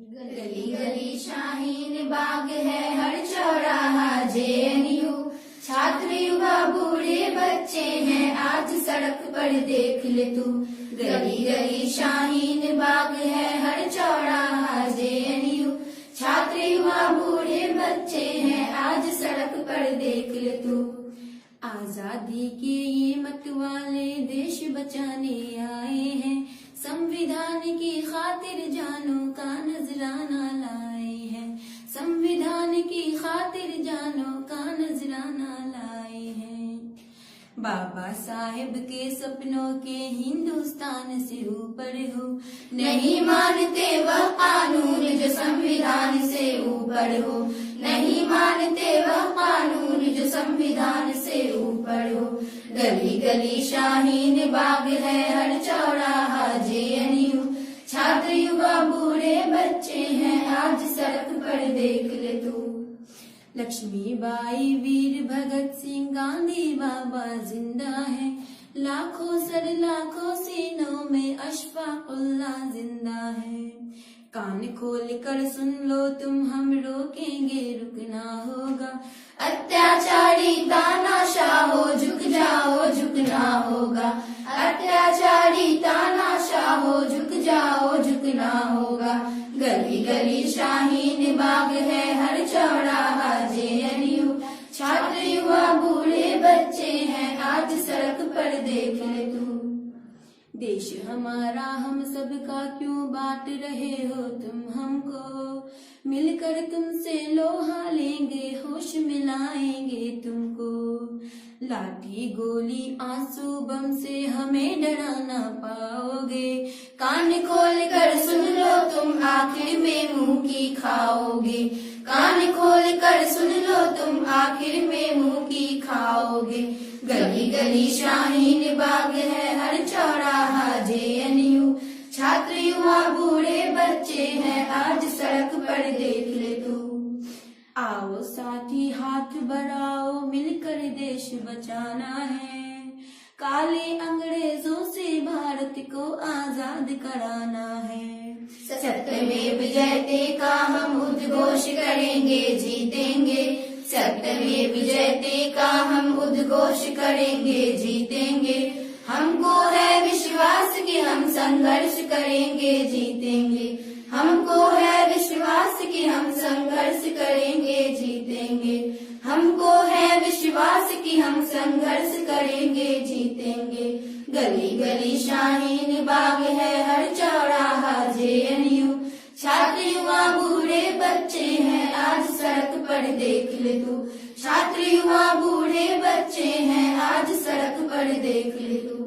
गली गली शाहीन बाग है, हर चौराहा JNU। छात्र युवा बूढ़े बच्चे हैं, आज सड़क पर देख ले तू। गली गली शाहीन बाग है, हर चौराहा JNU। छात्र युवा बूढ़े बच्चे हैं, आज सड़क पर देख ले तू। आजादी के ये मतवाले देश बचाने आए हैं, संविधान की खातिर जानों का नजराना लाए हैं। संविधान की खातिर जानों का नजराना लाए हैं। बाबा साहेब के सपनों के हिंदुस्तान से ऊपर हो, नहीं मानते वह कानून जो संविधान से ऊपर हो। नहीं मानते वह कानून जो संविधान से ऊपर हो। गली गली शाहीन बाग है, हर चौराहा JNU। छात्र युवा बूढ़े बच्चे हैं, आज सड़क पर देख ले तू। लक्ष्मीबाई, वीर भगत सिंह, गांधी बाबा जिंदा है। लाखों सर लाखों सीनों में अशफाकुल्लाह जिंदा है। कान खोल कर सुन लो तुम, हम रोकेंगे रुकना होगा। अत्याचारी तानाशाह हो, झुक जाओ झुकना होगा। अत्याचारी तानाशाह हो, झुक जाओ झुकना होगा। गली गली शाहीन बाग है, हर चौराहा JNU। छात्र युवा बूढ़े बच्चे हैं, आज सड़क पर देख ले तू। देश हमारा हम सबका, क्यों बांट रहे हो तुम हमको। मिलकर तुमसे लोहा लेंगे, होश मिलाएंगे तुमको। लाठी गोली आंसू बम से हमें डरा ना पाओगे। कान खोल कर सुन लो तुम, आखिर में मुंह की खाओगे। कान खोल कर सुन लो तुम, आखिर में मुंह की खाओगे। गली गली शाहीन बाग है, हर चौराहा JNU। छात्र युवा बूढ़े बच्चे हैं, आज सड़क पर देख ले तू। आओ साथी हाथ बढ़ाओ, मिलकर देश बचाना है। काले अंग्रेजों से भारत को आजाद कराना है। सत्यमेव जयते का हम उद्घोष करेंगे, जीतेंगे। सत्यमेव जयते का हम उद्घोष करेंगे, जीतेंगे। हमको है विश्वास कि हम संघर्ष करेंगे, जीतेंगे। हमको है विश्वास कि हम संघर्ष करेंगे, जीतेंगे। हमको है विश्वास कि हम संघर्ष करेंगे, जीतेंगे। गली गली शाहीन बाग है, हर चौराहा JNU। छात्र युवा बूढ़े बच्चे हैं, आज सड़क पर देख ले तू। छात्र युवा बूढ़े बच्चे हैं, आज सड़क पर देख ले तू।